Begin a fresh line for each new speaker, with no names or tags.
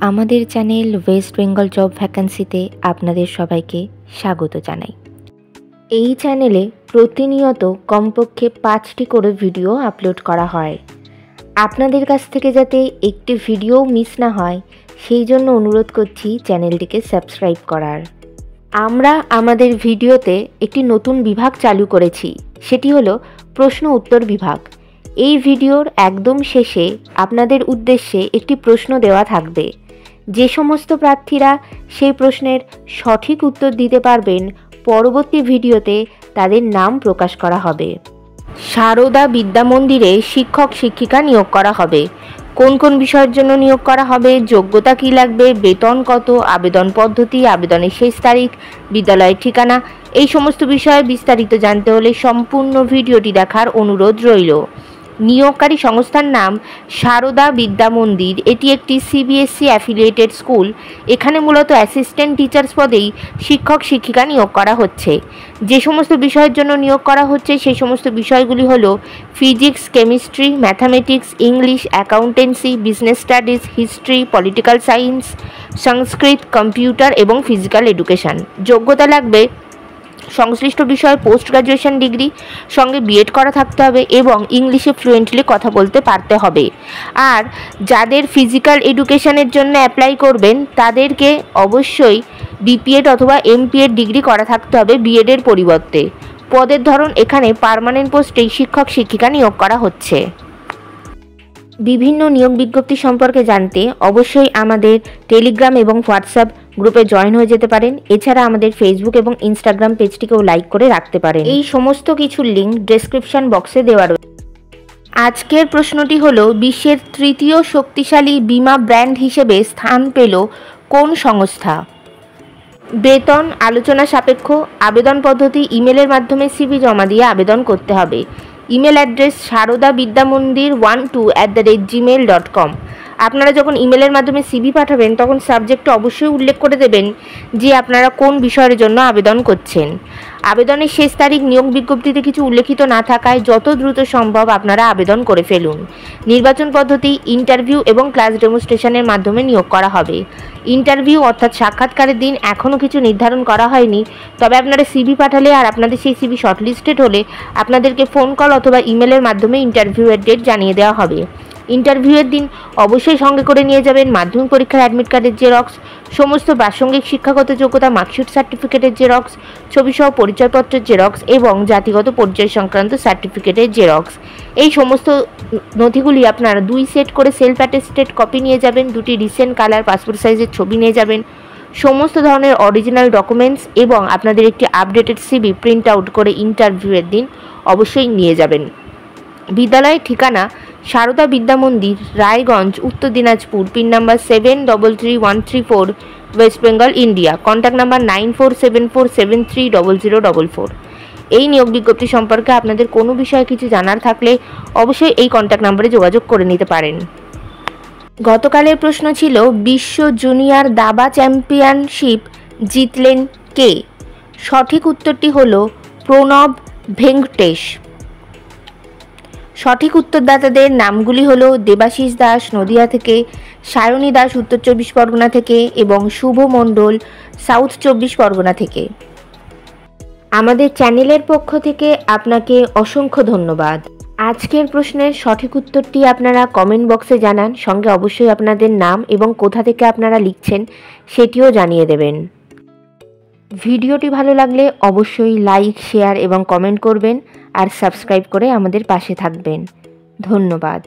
আমাদের channel West Bengal job ভ্যাকান্সিতে আপনাদের সবাইকে স্বাগত জানাই। এই চ্যানেলে প্রতিনিয়ত কমপক্ষে 5টি করে ভিডিও আপলোড করা হয়। আপনাদের কাছ থেকে যাতে একটি ভিডিও মিস না হয় সেই জন্য অনুরোধ করছি চ্যানেলটিকে সাবস্ক্রাইব করার। আমরা আমাদের ভিডিওতে একটি নতুন বিভাগ চালু করেছি, সেটি হলো প্রশ্ন উত্তর বিভাগ। এই ভিডিওর একদম শেষে আপনাদের উদ্দেশ্যে একটি প্রশ্ন দেওয়া থাকবে। যে সমস্ত প্রার্থীরা সেই প্রশ্নের সঠিক উত্তর দিতে পারবেন পরবর্তী ভিডিওতে তাদের নাম প্রকাশ করা হবে। সারদা বিদ্যা মন্দিরে শিক্ষক শিক্ষিকা নিয়োগ করা হবে। কোন কোন বিষয়ের জন্য নিয়োগ করা হবে, যোগ্যতা কী লাগবে, বেতন কত, আবেদন পদ্ধতি, আবেদনের শেষ তারিখ, বিদ্যালয়ের ঠিকানা, এই সমস্ত বিষয়ে বিস্তারিত জানতে হলে সম্পূর্ণ ভিডিওটি দেখার অনুরোধ রইল। নিয়োগকারী সংস্থার নাম সারদা বিদ্যা মন্দির। এটি একটি সিবিএসসি অ্যাফিলিয়েটেড স্কুল। এখানে মূলত অ্যাসিস্ট্যান্ট টিচার্স পদেই শিক্ষক শিক্ষিকা নিয়োগ করা হচ্ছে। যে সমস্ত বিষয়ের জন্য নিয়োগ করা হচ্ছে সেই সমস্ত বিষয়গুলি হলো physics, chemistry, mathematics, English, accountancy, business studies, history, political science, Sanskrit, computer এবং ফিজিক্যাল এডুকেশান। যোগ্যতা লাগবে সংশ্লিষ্ট বিষয়ে পোস্ট গ্রাজুয়েশন ডিগ্রি, সঙ্গে বিএড করা থাকতে হবে এবং ইংলিশে ফ্লুয়েন্টলি কথা বলতে পারতে হবে। আর যাদের ফিজিক্যাল এডুকেশনের জন্য অ্যাপ্লাই করবেন তাদেরকে অবশ্যই বিপিএড অথবা এমপিএড ডিগ্রি করা থাকতে হবে বিএডের পরিবর্তে। পদের ধরন এখানে পার্মানেন্ট পোস্টেই শিক্ষক শিক্ষিকা নিয়োগ করা হচ্ছে। বিভিন্ন নিয়োগ বিজ্ঞপ্তি সম্পর্কে জানতে অবশ্যই আমাদের টেলিগ্রাম এবং হোয়াটসঅ্যাপ গ্রুপে জয়েন হয়ে যেতে পারেন। এছাড়া আমাদের ফেসবুক এবং ইনস্টাগ্রাম পেজটিকেও লাইক করে রাখতে পারেন। এই সমস্ত কিছুর লিঙ্ক ডেসক্রিপশন বক্সে দেওয়া রয়েছে। আজকের প্রশ্নটি হলো, বিশ্বের তৃতীয় শক্তিশালী বীমা ব্র্যান্ড হিসেবে স্থান পেল কোন সংস্থা? বেতন আলোচনা সাপেক্ষ। আবেদন পদ্ধতি ইমেলের মাধ্যমে সিভি জমা দিয়ে আবেদন করতে হবে। Email address sarodabiddyamondir1@gmail.com। আপনারা যখন ইমেলের মাধ্যমে সিভি পাঠাবেন তখন সাবজেক্টে অবশ্যই উল্লেখ করে দেবেন যে আপনারা কোন বিষয়ের জন্য আবেদন করছেন। আবেদনের শেষ তারিখ নিয়োগ বিজ্ঞপ্তিতে কিছু উল্লেখিত না থাকায় যত দ্রুত সম্ভব আপনারা আবেদন করে ফেলুন। নির্বাচন পদ্ধতি ইন্টারভিউ এবং ক্লাস ডেমনস্ট্রেশনের মাধ্যমে নিয়োগ করা হবে। ইন্টারভিউ অর্থাৎ সাক্ষাৎকারের দিন এখনও কিছু নির্ধারণ করা হয়নি, তবে আপনারা সিভি পাঠালে আর আপনাদের সেই সিভি শর্টলিস্টেড হলে আপনাদেরকে ফোন কল অথবা ইমেলের মাধ্যমে ইন্টারভিউয়ের ডেট জানিয়ে দেওয়া হবে। ইন্টারভিউয়ের দিন অবশ্যই সঙ্গে করে নিয়ে যাবেন মাধ্যমিক পরীক্ষার অ্যাডমিট কার্ডের জেরক্স, সমস্ত প্রাসঙ্গিক শিক্ষাগত যোগ্যতা মার্কশিট সার্টিফিকেটের জেরক্স, ছবিসহ পরিচয়পত্রের জেরক্স এবং জাতিগত পরিচয় সংক্রান্ত সার্টিফিকেটের জেরক্স। এই সমস্ত নথিগুলি আপনারা 2 সেট করে সেলফ অ্যাটেস্টেড কপি নিয়ে যাবেন। 2টি রিসেন্ট কালার পাসপোর্ট সাইজের ছবি নিয়ে যাবেন। সমস্ত ধরনের অরিজিনাল ডকুমেন্টস এবং আপনাদের একটি আপডেটেড সিভি প্রিন্ট আউট করে ইন্টারভিউয়ের দিন অবশ্যই নিয়ে যাবেন। বিদ্যালয়ের ঠিকানা সারদা বিদ্যা মন্দির, রায়গঞ্জ, উত্তর Dinajpur, pin number 733134, West Bengal, India. Contact number 9474730044। এই নিয়োগ বিজ্ঞপ্তি সম্পর্কে আপনাদের কোনো বিষয়ে কিছু জানার থাকলে অবশ্যই এই কন্ট্যাক্ট নাম্বারে যোগাযোগ করে নিতে পারেন। গতকালের প্রশ্ন ছিল, বিশ্ব জুনিয়র দাবা চ্যাম্পিয়নশিপ জিতলেন কে? সঠিক উত্তরটি হলো প্রণব ভেঙ্কটেশ। সঠিক উত্তরদাতাদের নামগুলি হলো দেবাশিস দাস নদিয়া থেকে, সায়নী দাস উত্তর 24 পরগনা থেকে এবং শুভ মণ্ডল সাউথ 24 পরগনা থেকে। আমাদের চ্যানেলের পক্ষ থেকে আপনাকে অসংখ্য ধন্যবাদ। আজকের প্রশ্নের সঠিক উত্তরটি আপনারা কমেন্ট বক্সে জানান, সঙ্গে অবশ্যই আপনাদের নাম এবং কোথা থেকে আপনারা লিখছেন সেটিও জানিয়ে দেবেন। ভিডিওটি ভালো লাগলে অবশ্যই লাইক, শেয়ার এবং কমেন্ট করবেন আর সাবস্ক্রাইব করে আমাদের পাশে থাকবেন। ধন্যবাদ।